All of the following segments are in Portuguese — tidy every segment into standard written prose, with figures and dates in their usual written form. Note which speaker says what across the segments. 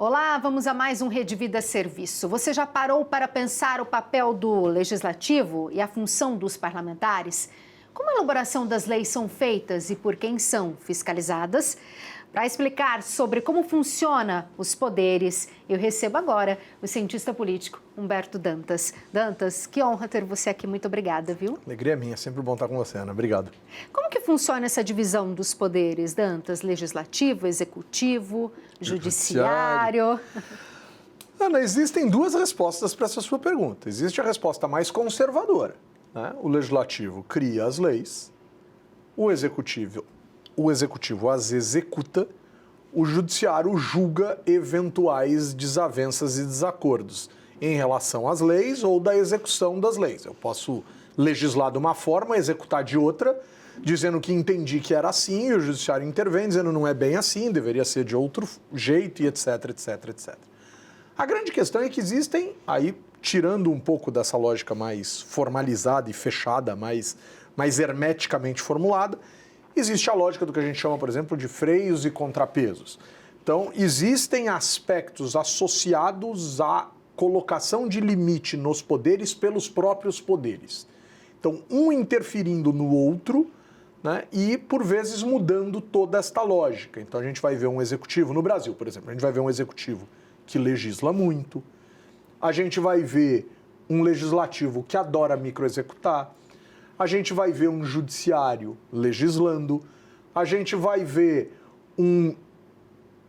Speaker 1: Olá, vamos a mais um Rede Vida Serviço. Você já parou para pensar o papel do legislativo e a função dos parlamentares? Como a elaboração das leis são feitas e por quem são fiscalizadas? Para explicar sobre como funciona os poderes, eu recebo agora o cientista político Humberto Dantas. Dantas, que honra ter você aqui. Muito obrigada, viu?
Speaker 2: Alegria minha, é sempre bom estar com você, Ana. Obrigado.
Speaker 1: Como que funciona essa divisão dos poderes, Dantas? Legislativo, executivo, judiciário?
Speaker 2: Ana, existem duas respostas para essa sua pergunta. Existe a resposta mais conservadora, né? O legislativo cria as leis, o executivo as executa, o judiciário julga eventuais desavenças e desacordos em relação às leis ou da execução das leis. Eu posso legislar de uma forma, executar de outra, dizendo que entendi que era assim, e o judiciário intervém, dizendo não é bem assim, deveria ser de outro jeito, e etc, etc, etc. A grande questão é que existem, aí tirando um pouco dessa lógica mais formalizada e fechada, mais hermeticamente formulada, existe a lógica do que a gente chama, por exemplo, de freios e contrapesos. Então, existem aspectos associados à colocação de limite nos poderes pelos próprios poderes. Então, um interferindo no outro, né, e, por vezes, mudando toda esta lógica. Então, a gente vai ver um executivo, no Brasil, por exemplo, a gente vai ver um executivo que legisla muito, a gente vai ver um legislativo que adora microexecutar, a gente vai ver um judiciário legislando, a gente vai ver um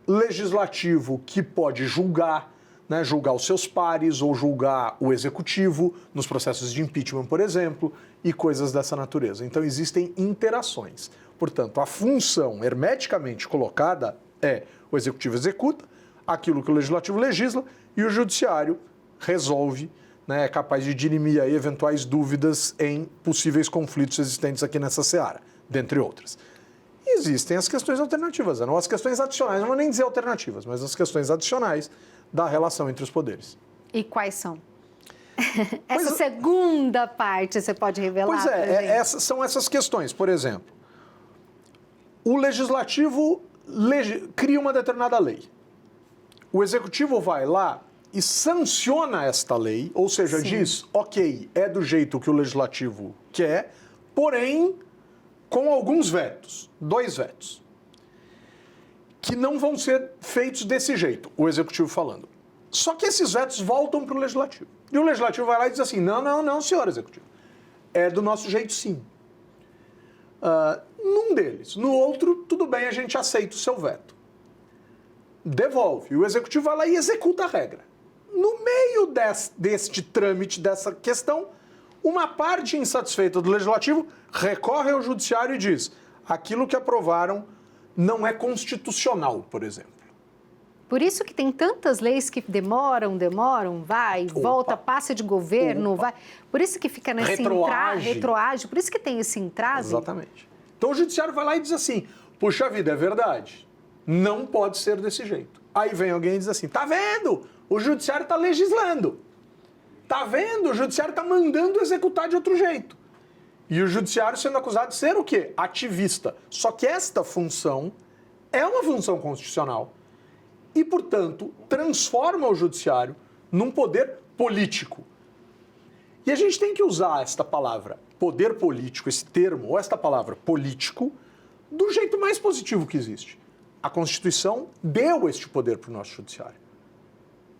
Speaker 2: legislativo que pode julgar, né, julgar os seus pares ou julgar o executivo nos processos de impeachment, por exemplo, e coisas dessa natureza. Então, existem interações. Portanto, a função hermeticamente colocada é o executivo executa aquilo que o legislativo legisla e o judiciário resolve, né, é capaz de dirimir aí eventuais dúvidas em possíveis conflitos existentes aqui nessa seara, dentre outras. Existem as questões alternativas, não as questões adicionais, não vou nem dizer alternativas, mas as questões adicionais da relação entre os poderes.
Speaker 1: E quais são? Essa segunda parte você pode revelar?
Speaker 2: Pois são essas questões. Por exemplo, o legislativo cria uma determinada lei. O executivo vai lá e sanciona esta lei, ou seja, diz, ok, é do jeito que o legislativo quer, porém, com alguns vetos, 2 vetos, que não vão ser feitos desse jeito, o executivo falando. Só que esses vetos voltam para o legislativo. E o legislativo vai lá e diz assim, não, senhor executivo, é do nosso jeito sim. Num deles. No outro, tudo bem, a gente aceita o seu veto. Devolve. O executivo vai lá e executa a regra. No meio deste trâmite, dessa questão, uma parte insatisfeita do legislativo recorre ao judiciário e diz aquilo que aprovaram não é constitucional, por exemplo.
Speaker 1: Por isso que tem tantas leis que demoram, vai, volta, passa de governo, vai. Por isso que fica nesse retroage, por isso que tem esse entrave.
Speaker 2: Exatamente. Então o judiciário vai lá e diz assim, puxa vida, é verdade, não pode ser desse jeito. Aí vem alguém e diz assim, tá vendo? O judiciário está legislando. Tá vendo? O judiciário está mandando executar de outro jeito. E o judiciário sendo acusado de ser o quê? Ativista. Só que esta função é uma função constitucional. E, portanto, transforma o judiciário num poder político. E a gente tem que usar esta palavra poder político, esse termo, ou esta palavra político, do jeito mais positivo que existe. A Constituição deu este poder para o nosso judiciário.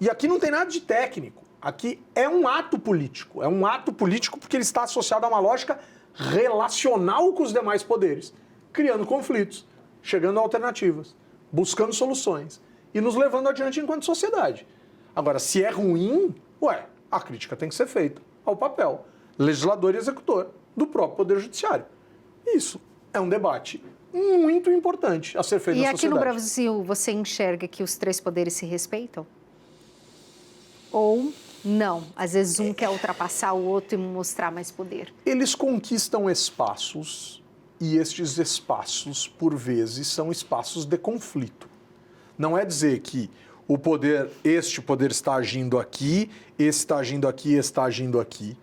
Speaker 2: E aqui não tem nada de técnico. Aqui é um ato político. É um ato político porque ele está associado a uma lógica relacional com os demais poderes, criando conflitos, chegando a alternativas, buscando soluções e nos levando adiante enquanto sociedade. Agora, se é ruim, a crítica tem que ser feita ao papel legislador e executor do próprio Poder Judiciário. Isso é um debate muito importante a ser feito na sociedade.
Speaker 1: E aqui no Brasil, você enxerga que os 3 poderes se respeitam? Ou não? Às vezes um quer ultrapassar o outro e mostrar mais poder.
Speaker 2: Eles conquistam espaços e estes espaços, por vezes, são espaços de conflito. Não é dizer que este poder está agindo aqui, esse está agindo aqui, esse está agindo aqui,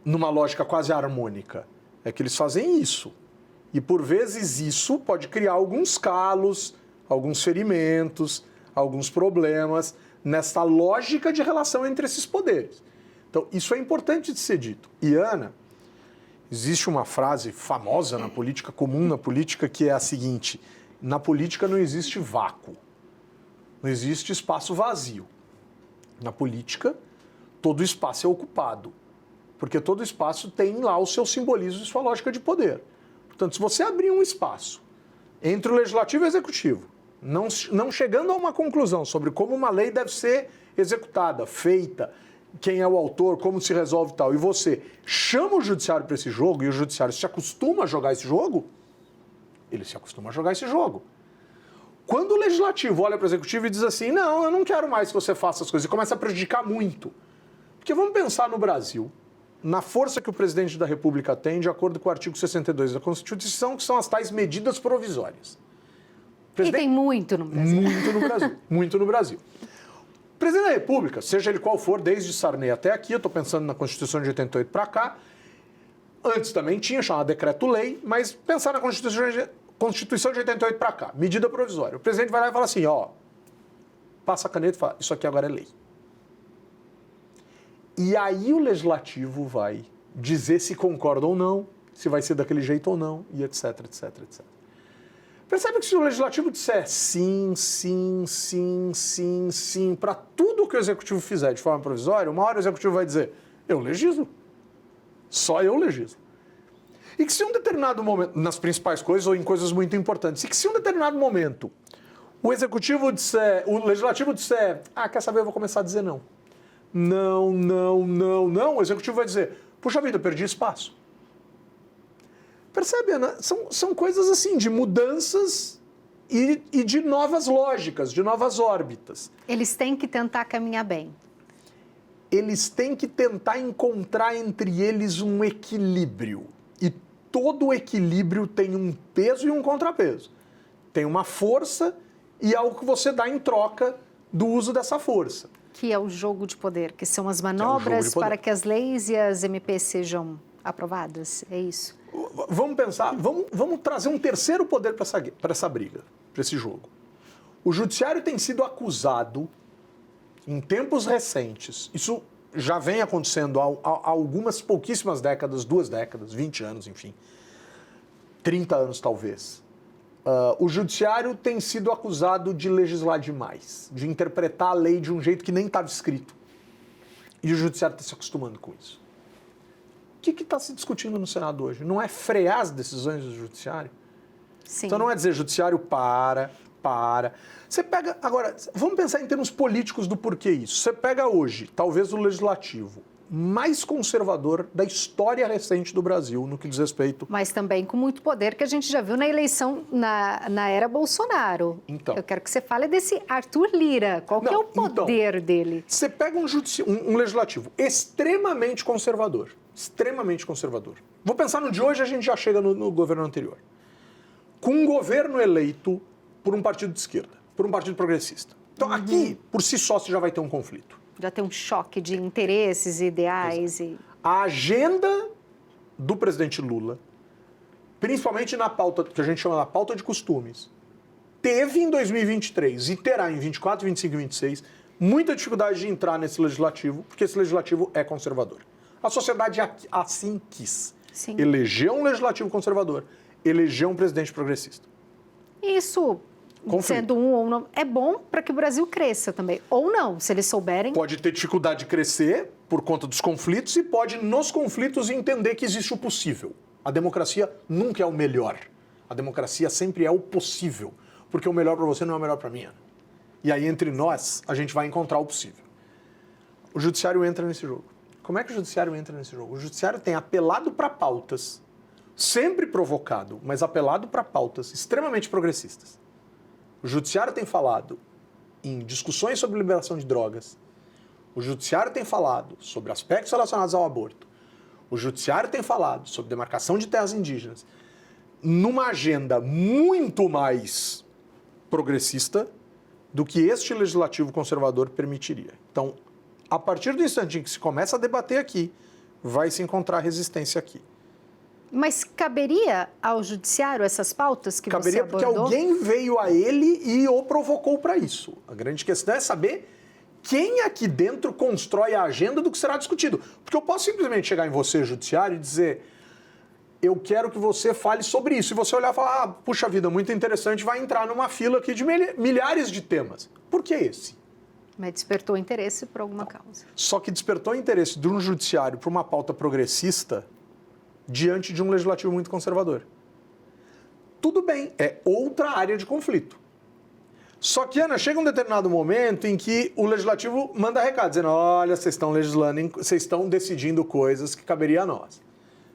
Speaker 2: numa lógica quase harmônica. É que eles fazem isso. E, por vezes, isso pode criar alguns calos, alguns ferimentos, alguns problemas nessa lógica de relação entre esses poderes. Então, isso é importante de ser dito. E, Ana, existe uma frase famosa na política, comum na política, que é a seguinte: na política não existe vácuo, não existe espaço vazio. Na política, todo espaço é ocupado, porque todo espaço tem lá o seu simbolismo e sua lógica de poder. Portanto, se você abrir um espaço entre o legislativo e o executivo, não chegando a uma conclusão sobre como uma lei deve ser executada, feita, quem é o autor, como se resolve e tal, e você chama o judiciário para esse jogo, e o judiciário se acostuma a jogar esse jogo, ele se acostuma a jogar esse jogo. Quando o legislativo olha para o executivo e diz assim, não, eu não quero mais que você faça as coisas, e começa a prejudicar muito. Porque vamos pensar no Brasil, na força que o presidente da República tem, de acordo com o artigo 62 da Constituição, que são as tais medidas provisórias.
Speaker 1: E tem muito no Brasil.
Speaker 2: Muito no Brasil. Muito no Brasil. O presidente da República, seja ele qual for, desde Sarney até aqui, eu estou pensando na Constituição de 88 para cá, antes também tinha, chamado decreto-lei, mas pensar na Constituição de 88 para cá, medida provisória. O presidente vai lá e fala assim, ó, passa a caneta e fala, isso aqui agora é lei. E aí o legislativo vai dizer se concorda ou não, se vai ser daquele jeito ou não, e etc, etc, etc. Percebe que se o legislativo disser sim, sim, sim, sim, sim, para tudo que o executivo fizer de forma provisória, uma hora o executivo vai dizer, eu legislo. Só eu legislo. E que se em um determinado momento, nas principais coisas ou em coisas muito importantes, e que se em um determinado momento o legislativo disser, quer saber, eu vou começar a dizer não. Não, não, não, não, o executivo vai dizer, puxa vida, eu perdi espaço. Percebe, Ana? São coisas assim, de mudanças e de novas lógicas, de novas órbitas.
Speaker 1: Eles têm que tentar caminhar bem.
Speaker 2: Eles têm que tentar encontrar entre eles um equilíbrio. E todo equilíbrio tem um peso e um contrapeso. Tem uma força e algo que você dá em troca do uso dessa força.
Speaker 1: Que é o jogo de poder, que são as manobras para que as leis e as MPs sejam aprovadas, é isso?
Speaker 2: Vamos pensar, vamos trazer um terceiro poder para essa briga, para esse jogo. O judiciário tem sido acusado, em tempos recentes, isso já vem acontecendo há algumas pouquíssimas décadas, 2 décadas, 20 anos, enfim, 30 anos talvez. O judiciário tem sido acusado de legislar demais, de interpretar a lei de um jeito que nem estava escrito. E o judiciário está se acostumando com isso. O que está se discutindo no Senado hoje? Não é frear as decisões do judiciário?
Speaker 1: Sim.
Speaker 2: Então não é dizer judiciário para. Você pega, agora, vamos pensar em termos políticos do porquê isso. Você pega hoje, talvez o legislativo mais conservador da história recente do Brasil, no que diz respeito...
Speaker 1: Mas também com muito poder, que a gente já viu na eleição, na era Bolsonaro.
Speaker 2: Então.
Speaker 1: Eu quero que você fale desse Arthur Lira. Qual que é o poder dele?
Speaker 2: Você pega um legislativo extremamente conservador. Extremamente conservador. Vou pensar no de hoje, a gente já chega no governo anterior. Com um governo eleito por um partido de esquerda, por um partido progressista. Então, aqui, por si só, você já vai ter um conflito.
Speaker 1: Já tem um choque de interesses e ideais.
Speaker 2: A agenda do presidente Lula, principalmente na pauta, que a gente chama de pauta de costumes, teve em 2023 e terá em 24, 25 e 26 muita dificuldade de entrar nesse legislativo, porque esse legislativo é conservador. A sociedade assim quis.
Speaker 1: Sim.
Speaker 2: Elegeu um legislativo conservador, elegeu um presidente progressista.
Speaker 1: Isso, sendo um ou não, é bom para que o Brasil cresça também. Ou não, se eles souberem.
Speaker 2: Pode ter dificuldade de crescer por conta dos conflitos e pode, nos conflitos, entender que existe o possível. A democracia nunca é o melhor. A democracia sempre é o possível. Porque o melhor para você não é o melhor para mim, Ana. E aí, entre nós, a gente vai encontrar o possível. O judiciário entra nesse jogo. Como é que o judiciário entra nesse jogo? O judiciário tem apelado para pautas, sempre provocado, mas apelado para pautas extremamente progressistas. O judiciário tem falado em discussões sobre liberação de drogas. O judiciário tem falado sobre aspectos relacionados ao aborto. O judiciário tem falado sobre demarcação de terras indígenas numa agenda muito mais progressista do que este legislativo conservador permitiria. Então, a partir do instante em que se começa a debater aqui, vai se encontrar resistência aqui.
Speaker 1: Mas caberia ao judiciário essas pautas que
Speaker 2: caberia
Speaker 1: você abordou?
Speaker 2: Porque alguém veio a ele e o provocou para isso. A grande questão é saber quem aqui dentro constrói a agenda do que será discutido. Porque eu posso simplesmente chegar em você, judiciário, e dizer: eu quero que você fale sobre isso. E você olhar e falar: puxa vida, muito interessante, vai entrar numa fila aqui de milhares de temas. Por que esse?
Speaker 1: Mas despertou interesse por alguma causa.
Speaker 2: Só que despertou interesse de um judiciário por uma pauta progressista diante de um legislativo muito conservador. Tudo bem, é outra área de conflito. Só que, Ana, chega um determinado momento em que o legislativo manda recado, dizendo: olha, vocês estão legislando, vocês estão decidindo coisas que caberia a nós.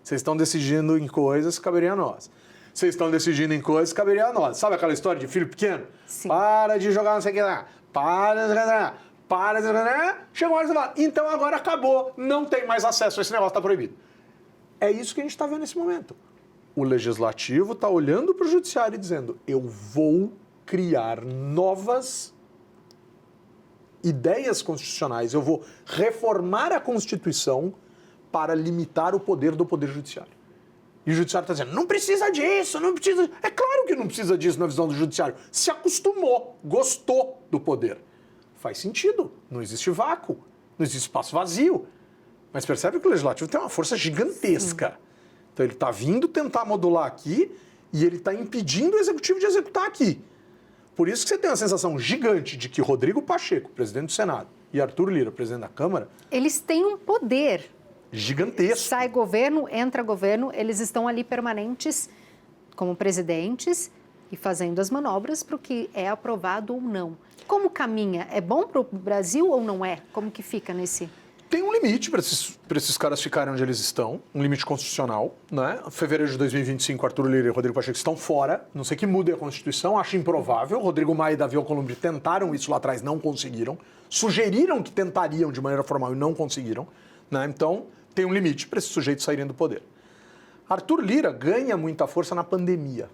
Speaker 2: Vocês estão decidindo em coisas que caberia a nós. Vocês estão decidindo em coisas que caberia a nós. Sabe aquela história de filho pequeno?
Speaker 1: Sim.
Speaker 2: Para de jogar não sei o que lá. Para de jogar, para de jogar. Chega uma hora e você fala: então agora acabou, não tem mais acesso, esse negócio está proibido. É isso que a gente está vendo nesse momento. O legislativo está olhando para o judiciário e dizendo: eu vou criar novas ideias constitucionais, eu vou reformar a Constituição para limitar o poder do Poder Judiciário. E o judiciário está dizendo: não precisa disso, não precisa... É claro que não precisa disso na visão do judiciário. Se acostumou, gostou do poder. Faz sentido, não existe vácuo, não existe espaço vazio. Mas percebe que o legislativo tem uma força gigantesca. Sim. Então ele está vindo tentar modular aqui e ele está impedindo o executivo de executar aqui. Por isso que você tem uma sensação gigante de que Rodrigo Pacheco, presidente do Senado, e Arthur Lira, presidente da Câmara... Eles
Speaker 1: têm um poder
Speaker 2: gigantesco.
Speaker 1: Sai governo, entra governo, eles estão ali permanentes como presidentes e fazendo as manobras para o que é aprovado ou não. Como caminha? É bom para o Brasil ou não é? Como que fica nesse...
Speaker 2: Tem um limite para esses caras ficarem onde eles estão, um limite constitucional, né? Em fevereiro de 2025, Arthur Lira e Rodrigo Pacheco estão fora, não sei que mude a Constituição, acho improvável. Rodrigo Maia e Davi Alcolumbre tentaram isso lá atrás, não conseguiram. Sugeriram que tentariam de maneira formal e não conseguiram, né? Então, tem um limite para esses sujeitos saírem do poder. Arthur Lira ganha muita força na pandemia,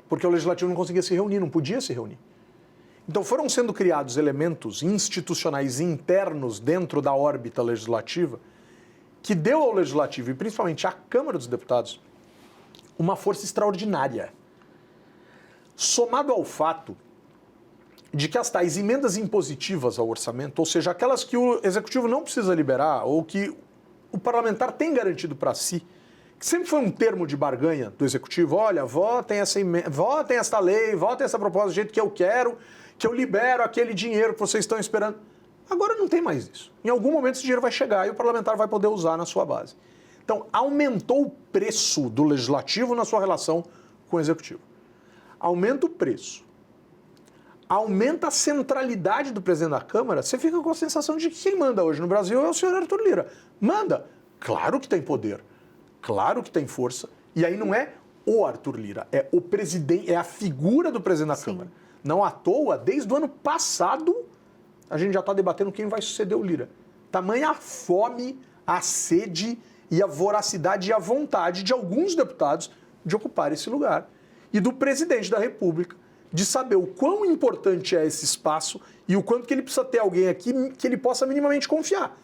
Speaker 2: porque o legislativo não conseguia se reunir, não podia se reunir. Então foram sendo criados elementos institucionais internos dentro da órbita legislativa que deu ao legislativo, e principalmente à Câmara dos Deputados, uma força extraordinária. Somado ao fato de que as tais emendas impositivas ao orçamento, ou seja, aquelas que o executivo não precisa liberar ou que o parlamentar tem garantido para si, que sempre foi um termo de barganha do executivo: olha, votem esta lei, votem essa proposta do jeito que eu quero, que eu libero aquele dinheiro que vocês estão esperando. Agora não tem mais isso. Em algum momento esse dinheiro vai chegar e o parlamentar vai poder usar na sua base. Então, aumentou o preço do legislativo na sua relação com o executivo. Aumenta o preço. Aumenta a centralidade do presidente da Câmara, você fica com a sensação de que quem manda hoje no Brasil é o senhor Arthur Lira. Manda. Claro que tem poder. Claro que tem força. E aí não é o Arthur Lira, é o presidente, é a figura do presidente da
Speaker 1: Sim.
Speaker 2: Câmara. Não à toa, desde o ano passado, a gente já está debatendo quem vai suceder o Lira. Tamanha a fome, a sede e a voracidade e a vontade de alguns deputados de ocupar esse lugar. E do presidente da República de saber o quão importante é esse espaço e o quanto que ele precisa ter alguém aqui que ele possa minimamente confiar.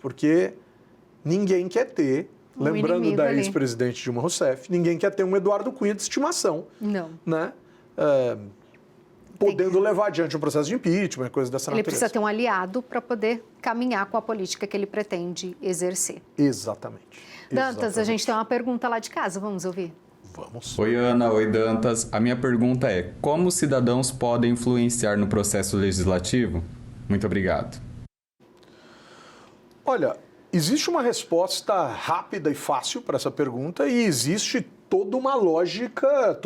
Speaker 2: Porque ninguém quer ter, lembrando da ex-presidente Dilma Rousseff, ninguém quer ter um Eduardo Cunha de estimação.
Speaker 1: Não.
Speaker 2: Né? Podendo levar adiante um processo de impeachment, coisa dessa natureza.
Speaker 1: Ele precisa ter um aliado para poder caminhar com a política que ele pretende exercer.
Speaker 2: Exatamente.
Speaker 1: Dantas, a gente tem uma pergunta lá de casa, vamos ouvir?
Speaker 2: Vamos.
Speaker 3: Oi, Ana. Oi, Dantas. A minha pergunta é: como os cidadãos podem influenciar no processo legislativo? Muito obrigado.
Speaker 2: Olha, existe uma resposta rápida e fácil para essa pergunta e existe toda uma lógica,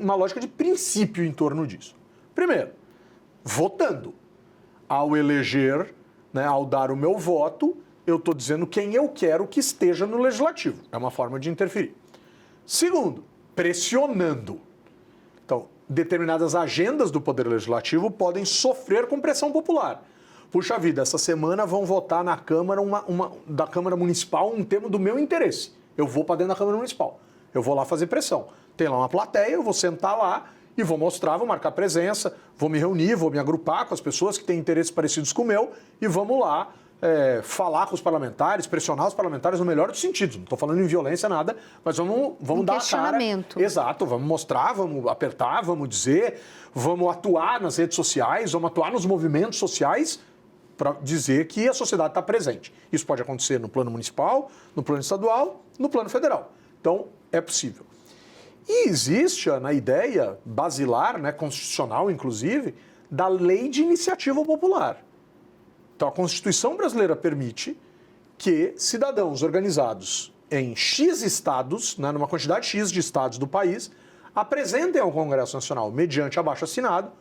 Speaker 2: uma lógica de princípio em torno disso. Primeiro, votando. Ao eleger, né, ao dar o meu voto, eu estou dizendo quem eu quero que esteja no legislativo. É uma forma de interferir. Segundo, pressionando. Então, determinadas agendas do Poder Legislativo podem sofrer com pressão popular. Puxa vida, essa semana vão votar na Câmara, da Câmara Municipal, um tema do meu interesse. Eu vou para dentro da Câmara Municipal. Eu vou lá fazer pressão. Tem lá uma plateia, eu vou sentar lá e vou mostrar, vou marcar presença, vou me reunir, vou me agrupar com as pessoas que têm interesses parecidos com o meu e vamos lá falar com os parlamentares, pressionar os parlamentares no melhor dos sentidos. Não estou falando em violência, nada, mas vamos dar a cara. Exato, vamos mostrar, vamos apertar, vamos dizer, vamos atuar nas redes sociais, vamos atuar nos movimentos sociais para dizer que a sociedade está presente. Isso pode acontecer no plano municipal, no plano estadual, no plano federal. Então, é possível. E existe na ideia basilar, né, constitucional inclusive, da lei de iniciativa popular. Então, a Constituição brasileira permite que cidadãos organizados em X estados, né, numa quantidade X de estados do país, apresentem ao Congresso Nacional, mediante abaixo-assinado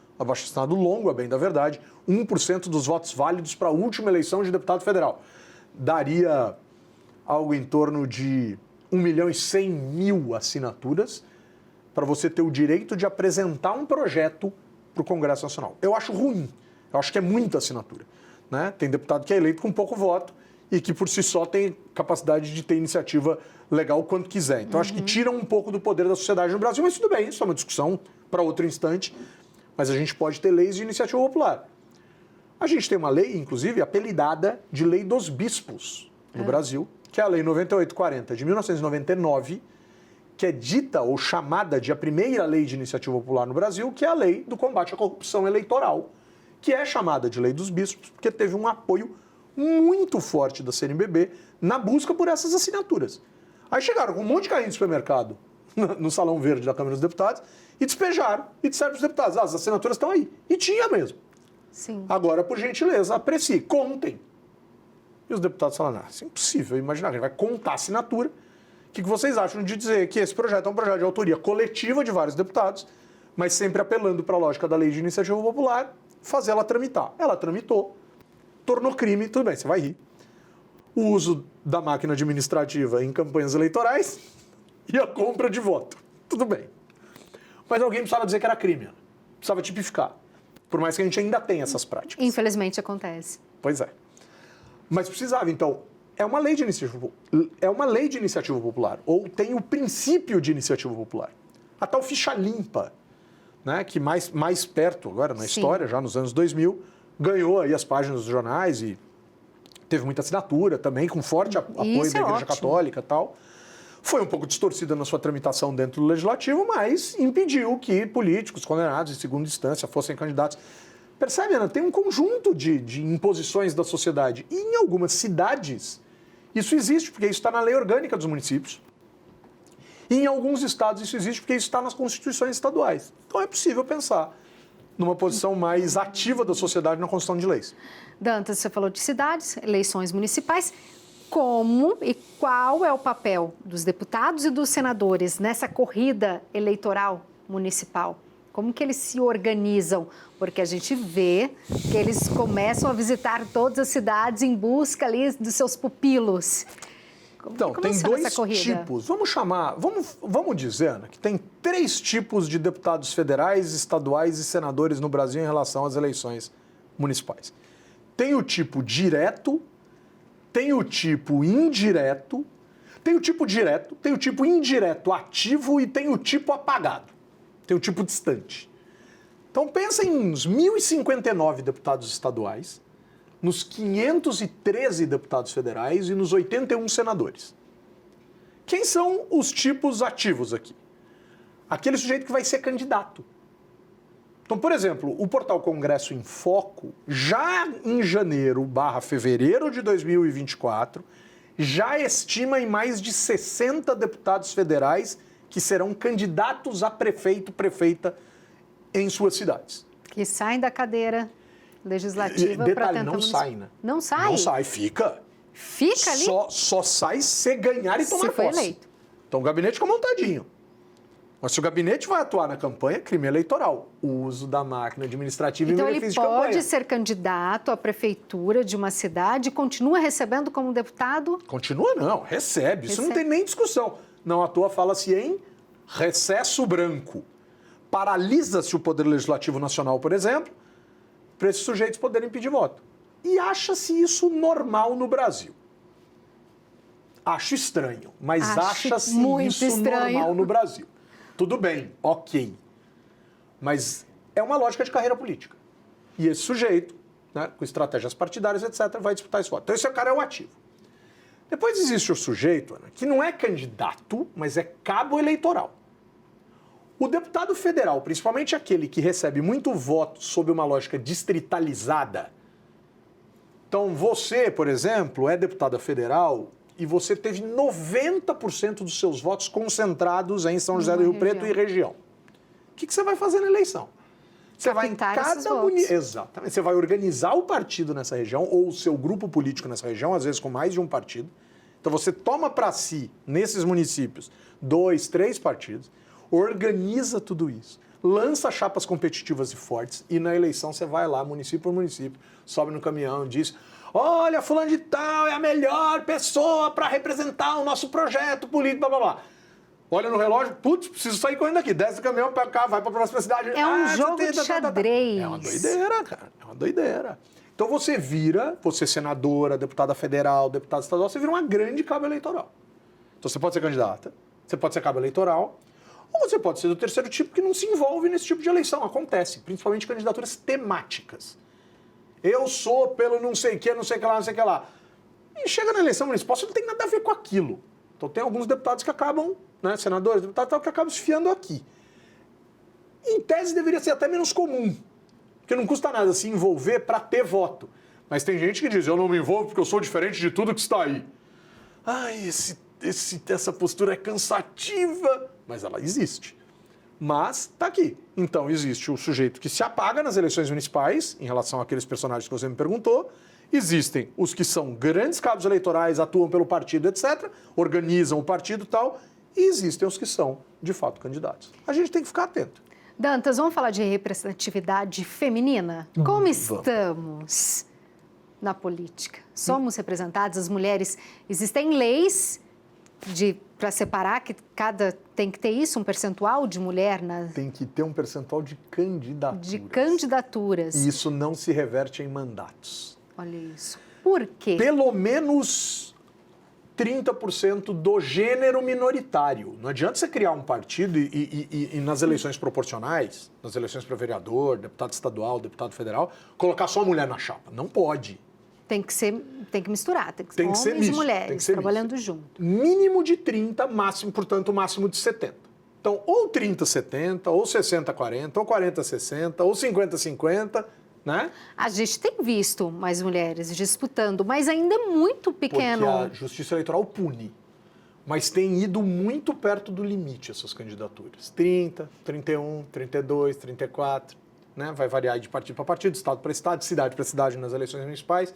Speaker 2: longo, a bem da verdade, 1% dos votos válidos para a última eleição de deputado federal. Daria algo em torno de 1.100.000 assinaturas para você ter o direito de apresentar um projeto para o Congresso Nacional. Eu acho ruim, eu acho que é muita assinatura. Né? Tem deputado que é eleito com pouco voto e que por si só tem capacidade de ter iniciativa legal quanto quiser. Então acho que tira um pouco do poder da sociedade no Brasil, mas tudo bem, isso é uma discussão para outro instante. Mas a gente pode ter leis de iniciativa popular. A gente tem uma lei, inclusive, apelidada de Lei dos Bispos no Brasil, que é a Lei 9840 de 1999, que é dita ou chamada de a primeira lei de iniciativa popular no Brasil, que é a Lei do Combate à Corrupção Eleitoral, que é chamada de Lei dos Bispos, porque teve um apoio muito forte da CNBB na busca por essas assinaturas. Aí chegaram com um monte de carrinho de supermercado no Salão Verde da Câmara dos Deputados e despejaram e disseram para os deputados, as assinaturas estão aí. E tinha mesmo.
Speaker 1: Sim. Agora,
Speaker 2: por gentileza, aprecie, contem. E os deputados falaram, isso é impossível imaginar, a gente vai contar a assinatura. O que vocês acham de dizer que esse projeto é um projeto de autoria coletiva de vários deputados, mas sempre apelando para a lógica da lei de iniciativa popular, fazer ela tramitar. Ela tramitou, tornou crime, tudo bem, você vai rir. O uso da máquina administrativa em campanhas eleitorais e a compra de voto. Tudo bem. Mas alguém precisava dizer que era crime, Ana. Precisava tipificar. Por mais que a gente ainda tenha essas práticas.
Speaker 1: Infelizmente acontece.
Speaker 2: Pois é. Mas precisava, então, é uma lei de iniciativa popular, ou tem o princípio de iniciativa popular. A tal ficha limpa, né, que mais perto agora na história, já nos anos 2000, ganhou aí as páginas dos jornais e teve muita assinatura também, com forte apoio da Igreja Católica e tal. Foi um pouco distorcida na sua tramitação dentro do Legislativo, mas impediu que políticos condenados em segunda instância fossem candidatos. Percebe, Ana? Tem um conjunto de imposições da sociedade. E em algumas cidades, isso existe, porque isso está na lei orgânica dos municípios. E em alguns estados isso existe, porque isso está nas constituições estaduais. Então é possível pensar numa posição mais ativa da sociedade na construção de leis.
Speaker 1: Dantas, você falou de cidades, eleições municipais. Como e qual é o papel dos deputados e dos senadores nessa corrida eleitoral municipal? Como que eles se organizam? Porque a gente vê que eles começam a visitar todas as cidades em busca ali dos seus pupilos.
Speaker 2: Então, tem dois tipos. Vamos dizer, Ana, que tem 3 tipos de deputados federais, estaduais e senadores no Brasil em relação às eleições municipais. Tem o tipo direto, tem o tipo indireto, tem o tipo direto, tem o tipo indireto ativo e tem o tipo apagado. Tem o tipo distante. Então pensa em uns 1.059 deputados estaduais, nos 513 deputados federais e nos 81 senadores. Quem são os tipos ativos aqui? Aquele sujeito que vai ser candidato. Então, por exemplo, o portal Congresso em Foco, já em janeiro/fevereiro de 2024, já estima em mais de 60 deputados federais que serão candidatos a prefeito, prefeita em suas cidades.
Speaker 1: Que saem da cadeira legislativa para tentar...
Speaker 2: não sai, né?
Speaker 1: Não sai?
Speaker 2: Não sai, fica.
Speaker 1: Fica ali?
Speaker 2: Só sai se ganhar e tomar posse.
Speaker 1: Se foi eleito.
Speaker 2: Então o gabinete fica montadinho. Mas se o gabinete vai atuar na campanha, crime eleitoral. O uso da máquina administrativa
Speaker 1: então,
Speaker 2: em benefício de campanha.
Speaker 1: Então ele pode ser candidato à prefeitura de uma cidade e continua recebendo como deputado?
Speaker 2: Continua não, recebe. Isso não tem nem discussão. Não à toa fala-se em recesso branco. Paralisa-se o Poder Legislativo Nacional, por exemplo, para esses sujeitos poderem pedir voto. E acha-se isso normal no Brasil. Acho estranho, mas acha-se isso estranho. Normal no Brasil. Tudo bem, ok. Mas é uma lógica de carreira política. E esse sujeito né, com estratégias partidárias, etc., vai disputar esse voto. Então esse cara é o ativo. Depois existe o sujeito, Ana, que não é candidato, mas é cabo eleitoral. O deputado federal, principalmente aquele que recebe muito voto sob uma lógica distritalizada. Então você, por exemplo, é deputada federal e você teve 90% dos seus votos concentrados em São José do Rio Preto e região. O que você vai fazer na eleição? Você vai Exatamente. Você vai organizar o partido nessa região ou o seu grupo político nessa região, às vezes com mais de um partido. Então você toma para si, nesses municípios, 2, 3 partidos, organiza tudo isso, lança chapas competitivas e fortes e na eleição você vai lá, município por município, sobe no caminhão e diz: olha, fulano de tal é a melhor pessoa para representar o nosso projeto político, blá, blá, blá. Olha no relógio, putz, preciso sair correndo daqui, desce do caminhão para cá, vai para a próxima cidade.
Speaker 1: É um jogo de xadrez.
Speaker 2: É uma doideira, cara, é uma doideira. Então você é senadora, deputada federal, deputada estadual, você vira uma grande cabo eleitoral. Então você pode ser candidata, você pode ser cabo eleitoral, ou você pode ser do terceiro tipo que não se envolve nesse tipo de eleição. Acontece, principalmente candidaturas temáticas. Eu sou pelo não sei o que, não sei o que lá, não sei o que lá. E chega na eleição municipal, você não tem nada a ver com aquilo. Então tem alguns deputados que acabam, né, senadores, deputados que acabam se fiando aqui. Em tese deveria ser até menos comum, porque não custa nada se envolver para ter voto. Mas tem gente que diz: eu não me envolvo porque eu sou diferente de tudo que está aí. Ai, essa postura é cansativa, mas ela existe. Mas está aqui. Então existe o sujeito que se apaga nas eleições municipais, em relação àqueles personagens que você me perguntou. Existem os que são grandes cabos eleitorais, atuam pelo partido, etc., organizam o partido e tal, e existem os que são, de fato, candidatos. A gente tem que ficar atento.
Speaker 1: Dantas, vamos falar de representatividade feminina? Como estamos na política? Somos representadas, as mulheres? Existem leis para separar, que tem que ter isso, um percentual de mulher?
Speaker 2: Tem que ter um percentual de candidaturas.
Speaker 1: De candidaturas.
Speaker 2: E isso não se reverte em mandatos.
Speaker 1: Olha isso. Por quê?
Speaker 2: Pelo menos 30% do gênero minoritário. Não adianta você criar um partido e nas eleições proporcionais, nas eleições para vereador, deputado estadual, deputado federal, colocar só mulher na chapa. Não pode.
Speaker 1: Tem que misturar, tem que ser homens
Speaker 2: misto,
Speaker 1: e mulheres trabalhando junto.
Speaker 2: Mínimo de 30, máximo, portanto, máximo de 70. Então, ou 30-70, ou 60-40, ou 40-60, ou 50-50, né?
Speaker 1: A gente tem visto mais mulheres disputando, mas ainda é muito pequeno.
Speaker 2: Porque a Justiça Eleitoral pune. Mas tem ido muito perto do limite essas candidaturas. 30, 31, 32, 34, né? Vai variar de partido para partido, estado para estado, cidade para cidade nas eleições municipais.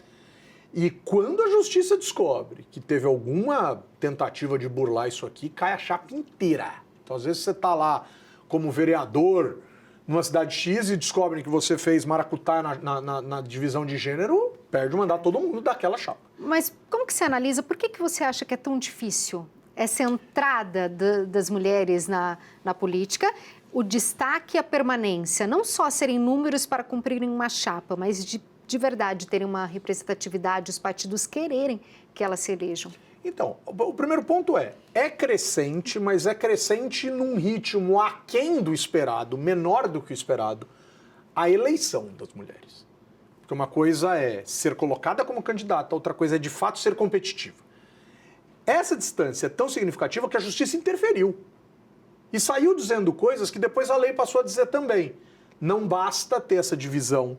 Speaker 2: E quando a Justiça descobre que teve alguma tentativa de burlar isso aqui, cai a chapa inteira. Então, às vezes, você está lá como vereador numa cidade X e descobrem que você fez maracutá na divisão de gênero, perde o mandato todo mundo daquela chapa.
Speaker 1: Mas como que você analisa? Por que você acha que é tão difícil essa entrada das mulheres na política? O destaque e a permanência, não só serem números para cumprirem uma chapa, mas de verdade terem uma representatividade, os partidos quererem que elas se elejam.
Speaker 2: Então, o primeiro ponto é crescente, mas é crescente num ritmo aquém do esperado, menor do que o esperado, a eleição das mulheres. Porque uma coisa é ser colocada como candidata, outra coisa é de fato ser competitiva. Essa distância é tão significativa que a Justiça interferiu e saiu dizendo coisas que depois a lei passou a dizer também. Não basta ter essa divisão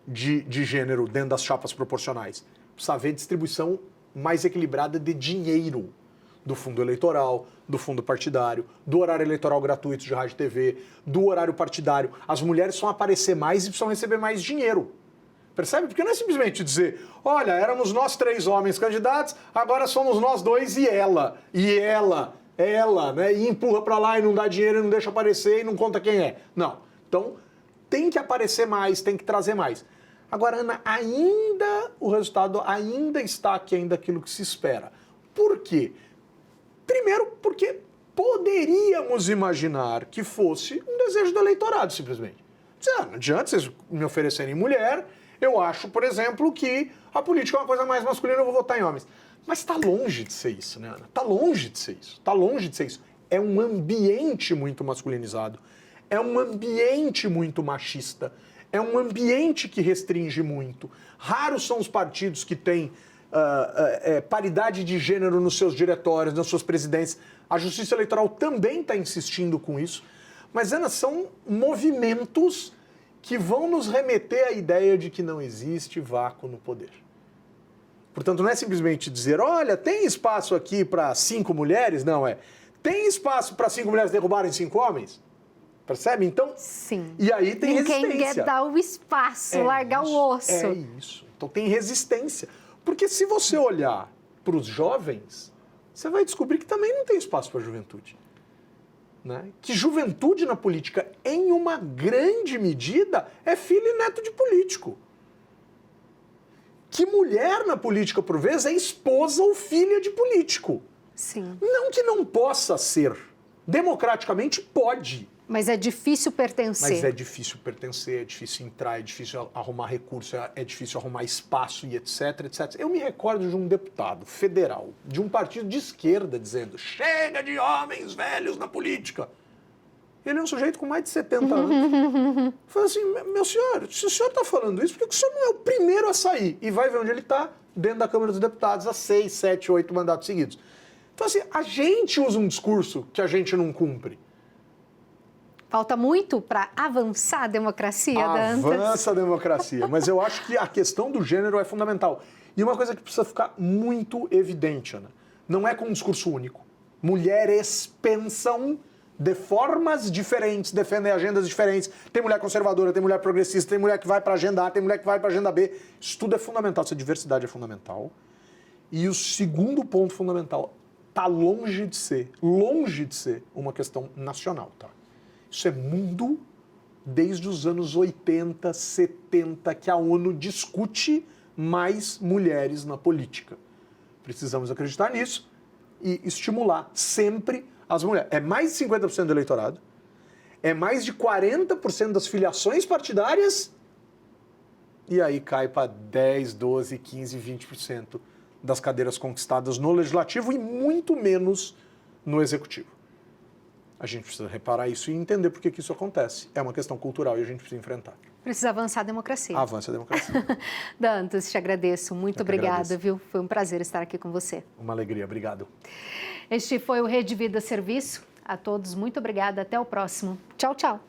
Speaker 2: de gênero dentro das chapas proporcionais. Precisa haver distribuição mais equilibrada de dinheiro do fundo eleitoral, do fundo partidário, do horário eleitoral gratuito de rádio e TV, do horário partidário. As mulheres precisam aparecer mais e precisam receber mais dinheiro. Percebe? Porque não é simplesmente dizer: olha, éramos nós 3 homens candidatos, agora somos nós 2 e ela, né? E empurra para lá e não dá dinheiro e não deixa aparecer e não conta quem é. Não. Então, tem que aparecer mais, tem que trazer mais. Agora, Ana, o resultado ainda está aquém daquilo que se espera. Por quê? Primeiro, porque poderíamos imaginar que fosse um desejo do eleitorado, simplesmente. Não adianta vocês me oferecerem mulher, eu acho, por exemplo, que a política é uma coisa mais masculina, eu vou votar em homens. Mas está longe de ser isso, né, Ana? Está longe de ser isso. Está longe de ser isso. É um ambiente muito masculinizado. É um ambiente muito machista. É um ambiente que restringe muito. Raros são os partidos que têm paridade de gênero nos seus diretórios, nas suas presidências. A Justiça Eleitoral também está insistindo com isso. Mas, Ana, são movimentos que vão nos remeter à ideia de que não existe vácuo no poder. Portanto, não é simplesmente dizer, olha, tem espaço aqui para 5 mulheres? Não, tem espaço para 5 mulheres derrubarem 5 homens? Percebe? Então,
Speaker 1: sim.
Speaker 2: E aí tem resistência.
Speaker 1: Ninguém quer dar o espaço, largar o osso.
Speaker 2: É isso. Então tem resistência. Porque se você olhar para os jovens, você vai descobrir que também não tem espaço para a juventude. Né? Que juventude na política, em uma grande medida, é filho e neto de político. Que mulher na política, por vezes, é esposa ou filha de político.
Speaker 1: Sim.
Speaker 2: Não que não possa ser. Democraticamente pode.
Speaker 1: Mas é difícil pertencer.
Speaker 2: Mas é difícil pertencer, é difícil entrar, é difícil arrumar recurso, é difícil arrumar espaço e etc, etc. Eu me recordo de um deputado federal, de um partido de esquerda, dizendo, chega de homens velhos na política. Ele é um sujeito com mais de 70 anos. Eu falei assim, meu senhor, se o senhor está falando isso, por que o senhor não é o primeiro a sair? E vai ver onde ele está, dentro da Câmara dos Deputados, há 6, 7, 8 mandatos seguidos. Então assim, a gente usa um discurso que a gente não cumpre.
Speaker 1: Falta muito para avançar a democracia, Dantas?
Speaker 2: Avança a democracia, mas eu acho que a questão do gênero é fundamental. E uma coisa que precisa ficar muito evidente, Ana, não é com um discurso único. Mulheres pensam de formas diferentes, defendem agendas diferentes. Tem mulher conservadora, tem mulher progressista, tem mulher que vai para a agenda A, tem mulher que vai para a agenda B. Isso tudo é fundamental, essa diversidade é fundamental. E o segundo ponto fundamental, está longe de ser uma questão nacional, tá? Isso é mundo desde os anos 80, 70, que a ONU discute mais mulheres na política. Precisamos acreditar nisso e estimular sempre as mulheres. É mais de 50% do eleitorado, é mais de 40% das filiações partidárias e aí cai para 10, 12, 15, 20% das cadeiras conquistadas no legislativo e muito menos no executivo. A gente precisa reparar isso e entender por que isso acontece. É uma questão cultural e a gente precisa enfrentar.
Speaker 1: Precisa avançar a democracia.
Speaker 2: Avança a democracia.
Speaker 1: Dantas, te agradeço. Muito obrigada, viu? Foi um prazer estar aqui com você.
Speaker 2: Uma alegria. Obrigado.
Speaker 1: Este foi o Rede Vida Serviço. A todos, muito obrigada. Até o próximo. Tchau, tchau.